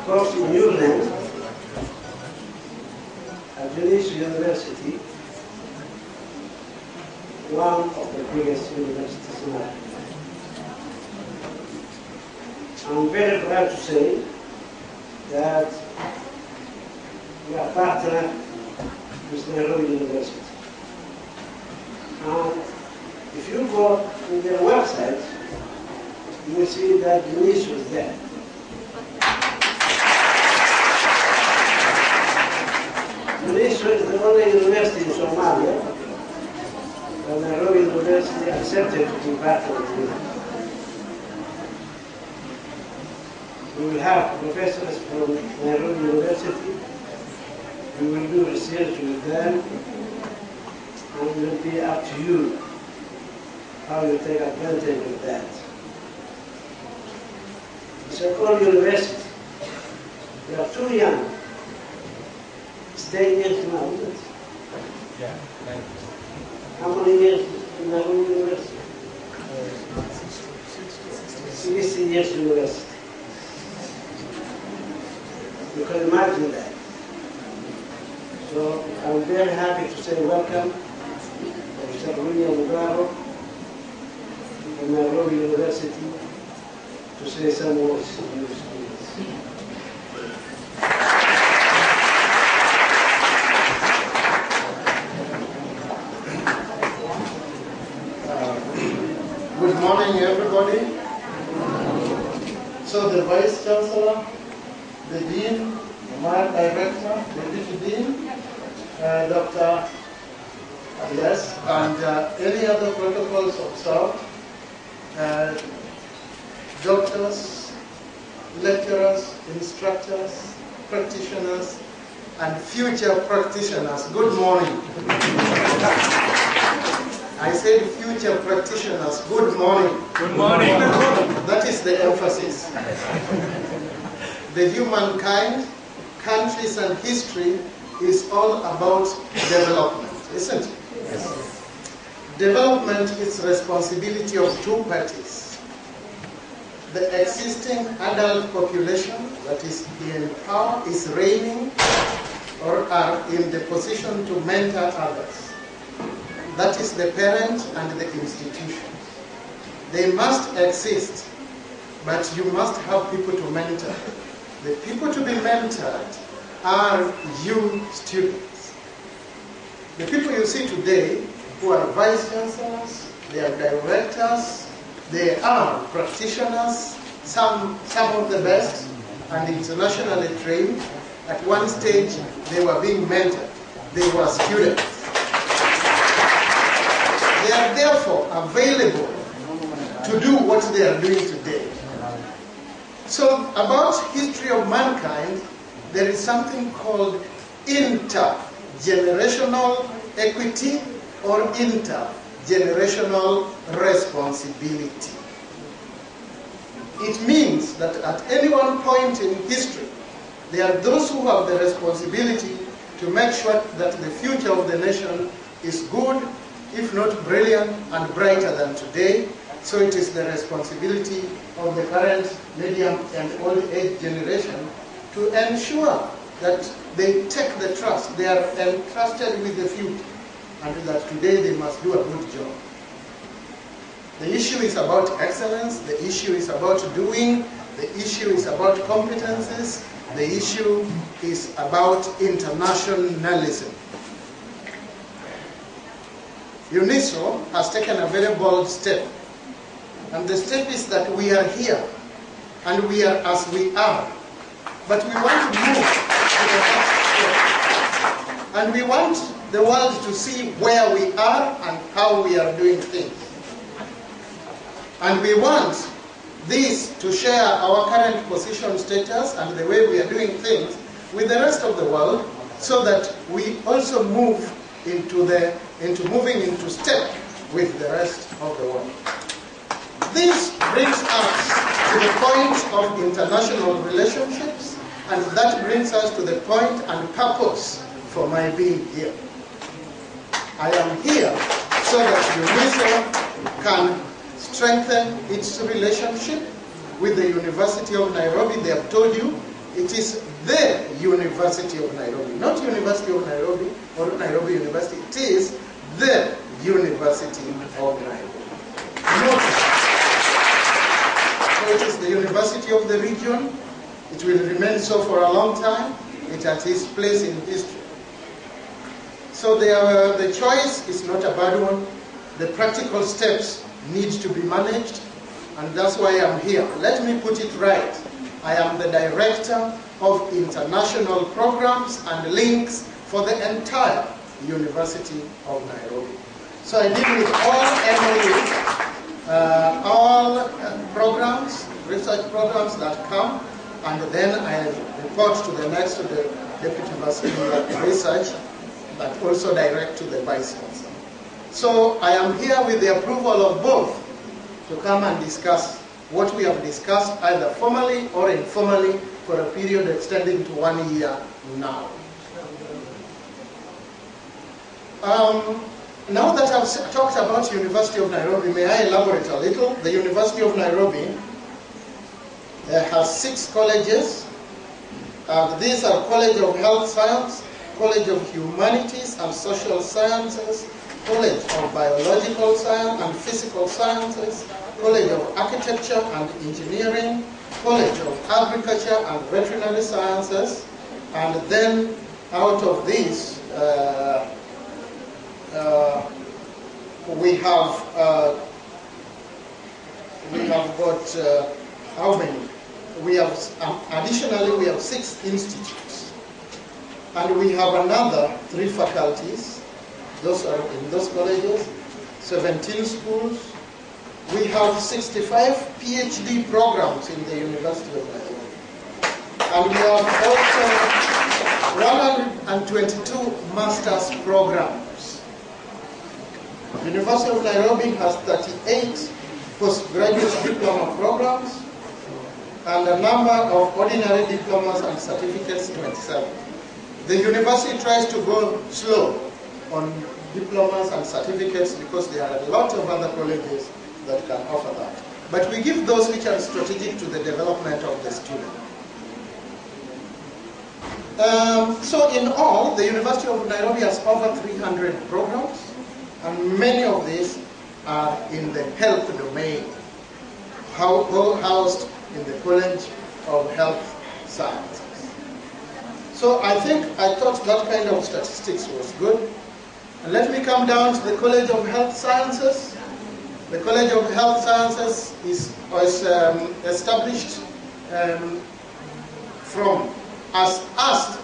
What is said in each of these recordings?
Of course, in your land, at University, one of the biggest universities in Africa. I'm very proud to say that we are partner with Nairobi University. And if you go to their website, you will see that Eunice was there. Eunice is the only university in Somalia that Nairobi University accepted to be partner with. We will have professors from Nairobi University. We will do research with them, and it will be up to you how you take advantage of that. It's a core university. We are too young. Stay years now, isn't it? Yeah. How many years in Nairobi University? 60 years university. You can imagine that. So I'm very happy to say welcome Professor William Mugaro from Nairobi University to say some words to your students. Good morning, everybody. So the Vice Chancellor, the Dean, my Director, the Deputy Dean, Dr. Yes, and any other protocols observed, doctors, lecturers, instructors, practitioners, and future practitioners. Good morning. I said future practitioners. Good morning. Good morning. That is the emphasis. The humankind, countries, and history is all about development, isn't it? Yes. Development is the responsibility of two parties. The existing adult population that is in power is reigning or are in the position to mentor others. That is the parent and the institutions. They must exist, but you must have people to mentor. The people to be mentored are you students. The people you see today who are vice chancellors, they are directors, they are practitioners, some of the best, and internationally trained. At one stage, they were being mentored. They were students. They are therefore available to do what they are doing today. So about history of mankind, there is something called intergenerational equity or intergenerational responsibility. It means that at any one point in history, there are those who have the responsibility to make sure that the future of the nation is good, if not brilliant and brighter than today. So it is the responsibility of the current, medium, and old age generation to ensure that they take the trust, they are entrusted with the future, and that today they must do a good job. The issue is about excellence, the issue is about doing, the issue is about competences, the issue is about internationalism. UNESCO has taken a very bold step. And the step is that we are here, and we are as we are. But we want to move to the next step. And we want the world to see where we are and how we are doing things. And we want this to share our current position status and the way we are doing things with the rest of the world, so that we also move into moving into step with the rest of the world. This brings us to the point of international relationships, and that brings us to the point and purpose for my being here. I am here so that UNESCO can strengthen its relationship with the University of Nairobi. They have told you It is the University of Nairobi, not University of Nairobi or Nairobi University. It is the University of Nairobi. Notice. So it is the university of the region. It will remain so for a long time. It has its place in history. So the choice is not a bad one. The practical steps need to be managed, and that's why I'm here. Let me put it right. I am the Director of International Programs and Links for the entire University of Nairobi. So I deal with all MOUs, all programs, research programs that come, and then I report to the next, to the Deputy Vice Chancellor Research, but also direct to the Vice Chancellor. So I am here with the approval of both to come and discuss what we have discussed either formally or informally for a period extending to 1 year now. Now that I've talked about University of Nairobi, may I elaborate a little? The University of Nairobi has 6 colleges. These are College of Health Science, College of Humanities and Social Sciences, College of Biological Science and Physical Sciences, College of Architecture and Engineering, College of Agriculture and Veterinary Sciences, and then out of these we have got how many? We have additionally we have 6 institutes, and we have another 3 faculties. Those are in those colleges, 17 schools. We have 65 PhD programs in the University of Nairobi. And we have also 122 master's programs. The University of Nairobi has 38 postgraduate diploma programs and a number of ordinary diplomas and certificates, 27. The university tries to go slow on diplomas and certificates because there are a lot of other colleges that can offer that. But we give those which are strategic to the development of the student. So in all, the University of Nairobi has over 300 programs, and many of these are in the health domain, housed in the College of Health Sciences. So I thought that kind of statistics was good. And let me come down to the College of Health Sciences. The College of Health Sciences was established as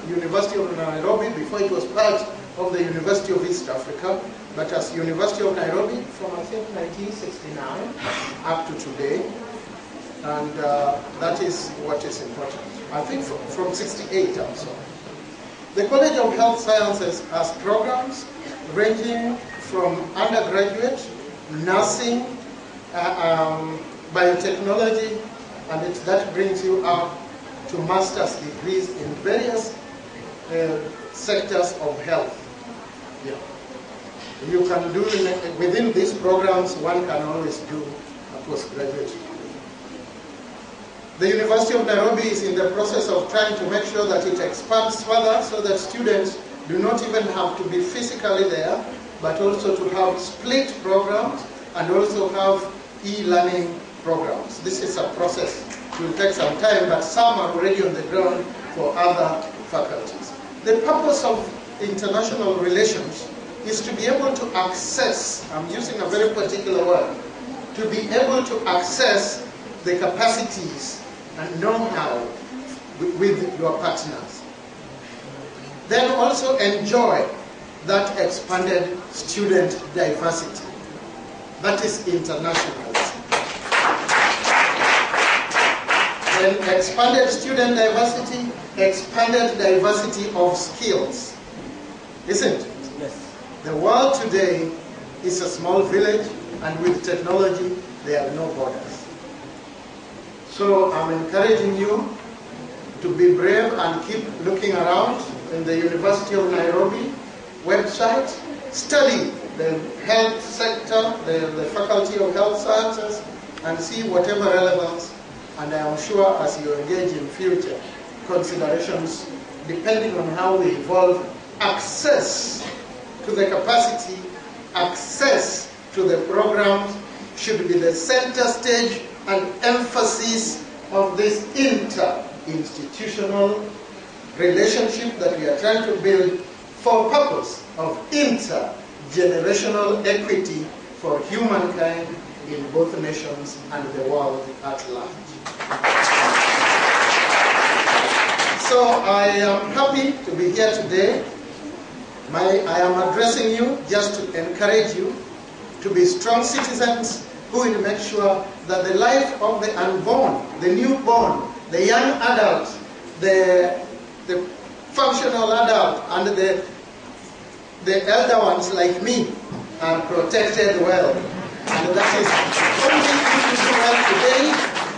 University of Nairobi before it was part of the University of East Africa, but as University of Nairobi from I think 1969 up to today, and that is what is important. I think from 68 I'm sorry. The College of Health Sciences has programs ranging from undergraduate, nursing, biotechnology, and that brings you up to master's degrees in various sectors of health. Yeah. You can do, within these programs, one can always do a postgraduate degree. The University of Nairobi is in the process of trying to make sure that it expands further so that students do not even have to be physically there, but also to have split programs and also have e-learning programs. This is a process. It will take some time, but some are already on the ground for other faculties. The purpose of international relations is to be able to access, I'm using a very particular word, to be able to access the capacities and know-how with your partners. Then also enjoy that expanded student diversity. That is internationalism. Then expanded student diversity, expanded diversity of skills. Isn't it? Yes. The world today is a small village, and with technology, there are no borders. So I'm encouraging you to be brave and keep looking around in the University of Nairobi website, study the health sector, the Faculty of Health Sciences, and see whatever relevance, and I am sure as you engage in future, considerations, depending on how we evolve, access to the capacity, access to the programs should be the center stage and emphasis of this inter-institutional relationship that we are trying to build for purpose of intergenerational equity for humankind in both nations and the world at large. So I am happy to be here today. I am addressing you just to encourage you to be strong citizens who will make sure that the life of the unborn, the newborn, the young adult, the functional adult, and the elder ones like me are protected well. And that is only if you do well today,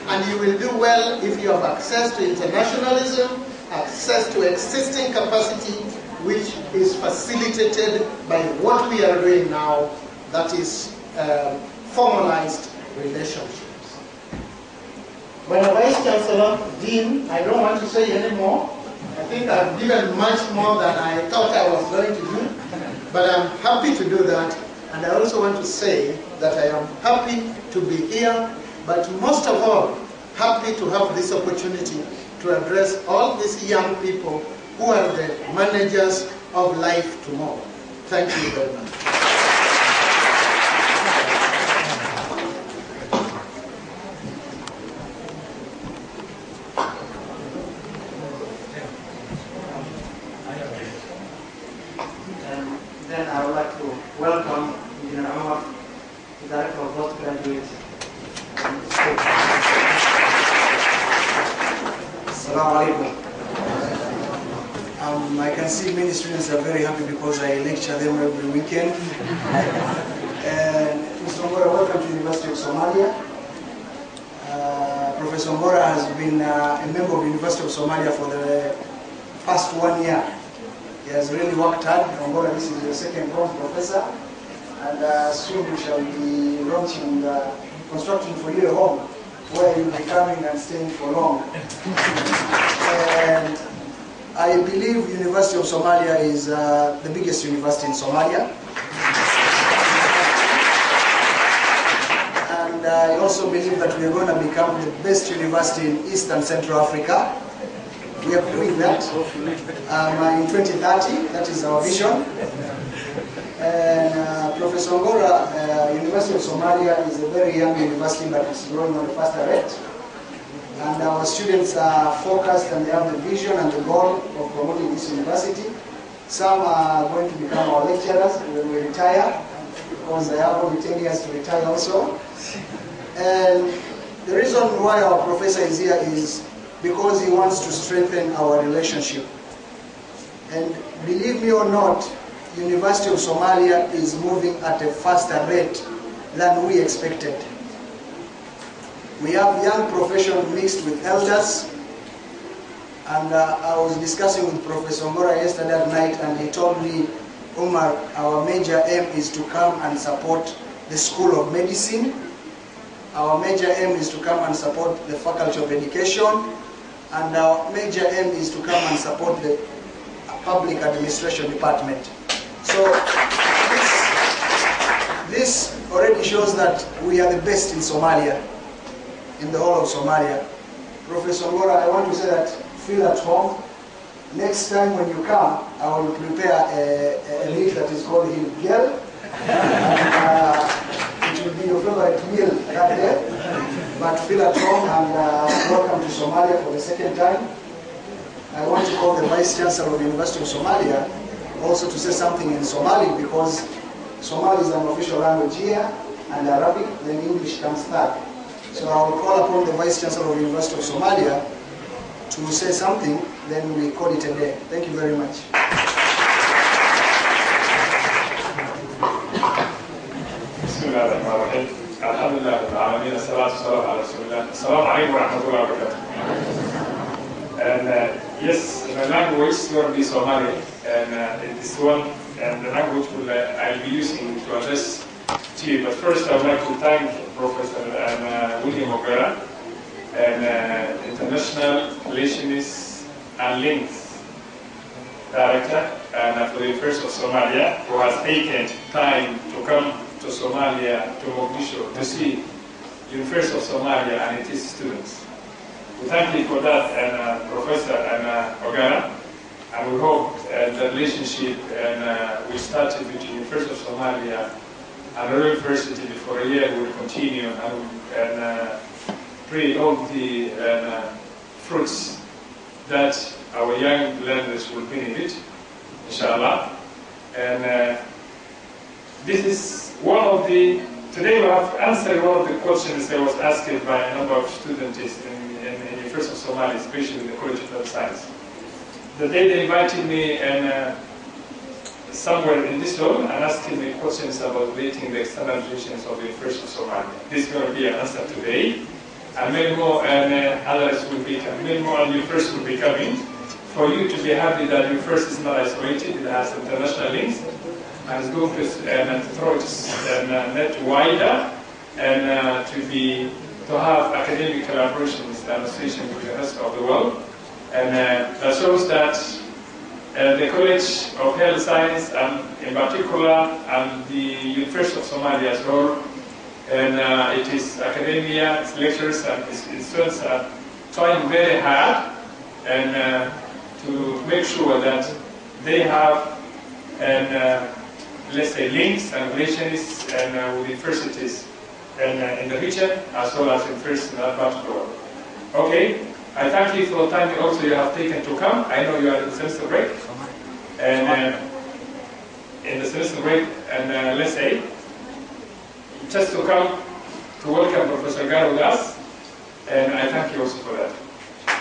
and you will do well if you have access to internationalism, access to existing capacity, which is facilitated by what we are doing now, that is formalized relationships. When a Vice Chancellor, Dean, I don't want to say any more. I think I've given much more than I thought I was going to do, but I'm happy to do that. And I also want to say that I am happy to be here, but most of all, happy to have this opportunity to address all these young people who are the managers of life tomorrow. Thank you very much. Then I would like to welcome Engineer Omar, the Director of Postgraduate School. Assalamu alaikum. I can see many students are very happy because I lecture them every weekend. And Mr. Ngora, welcome to the University of Somalia. Professor Ngora has been a member of the University of Somalia for the past 1 year. He has really worked hard. Ngora, this is your second home professor. And soon we shall be launching, constructing for you a home where you'll be coming and staying for long. And I believe University of Somalia is the biggest university in Somalia. And I also believe that we are going to become the best university in East and Central Africa. We are doing that in 2030, that is our vision. And Professor Ngora, University of Somalia is a very young university, but it's growing on a faster rate. And our students are focused and they have the vision and the goal of promoting this university. Some are going to become our lecturers when we retire, because they have only 10 years to retire also. And the reason why our professor is here is because he wants to strengthen our relationship. And believe me or not, University of Somalia is moving at a faster rate than we expected. We have young professionals mixed with elders, and I was discussing with Professor Ngora yesterday at night, and he told me, Umar, our major aim is to come and support the School of Medicine. Our major aim is to come and support the Faculty of Education, and our major aim is to come and support the Public Administration Department. So this already shows that we are the best in Somalia, in the whole of Somalia. Professor Ngora, I want to say that feel at home. Next time when you come, I will prepare a meal that is called Hilgel. It will be your favorite meal that day. But feel at home, and welcome to Somalia for the second time. I want to call the Vice Chancellor of the University of Somalia also to say something in Somali, because Somali is an official language here, and Arabic, then English comes third. So I will call upon the Vice Chancellor of the University of Somalia to say something, then we call it a day. Thank you very much. Bismillahirrahmanirrahim. Alhamdulillah rabbil alamin. Salatu salam ala rasulillah. Assalamu alaikum wa rahmatullahi wa barakatuh. And yes, my language is going to be Somali, and this one, and the language I'll be using to address to you. But first, I would like to thank Professor William Ogara and International Relations and Links Director and for the University of Somalia, who has taken time to come to Somalia, to Mogadishu, to see University of Somalia and its students. We thank you for that, and Professor and Ogana, and we hope the relationship we started with the University of Somalia and our university for a year will continue and bring all the fruits that our young learners will benefit, inshallah. And this is one of the, today we have answered one of the questions that was asked by a number of students in the University of Somalia, especially in the College of Health Science. The day they invited me and somewhere in this hall and asking me questions about rating the external relations of the University of Somalia. This is going to be an answer today. And many more others will be coming, many more universities will be coming. For you to be happy that the university is not isolated, it has international links, and it's going to throw its net wider and to have academic collaborations and association with the rest of the world. And that shows that the College of Health Science, and in particular, and the University of Somalia as well, and it is academia, its lecturers, and its students are trying very hard and to make sure that they have let's say links and relations and with universities and in the region as well as universities in other parts of the world. Okay, I thank you for the time also you have taken to come. I know you are in the semester break, and in the semester break, and let's say just to come to welcome Professor Gar with us, and I thank you also for that.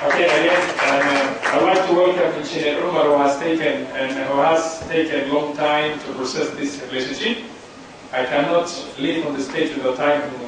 Okay, again, I'd like to welcome Engineer Umar, who has taken a long time to process this relationship. I cannot leave on the stage without thanking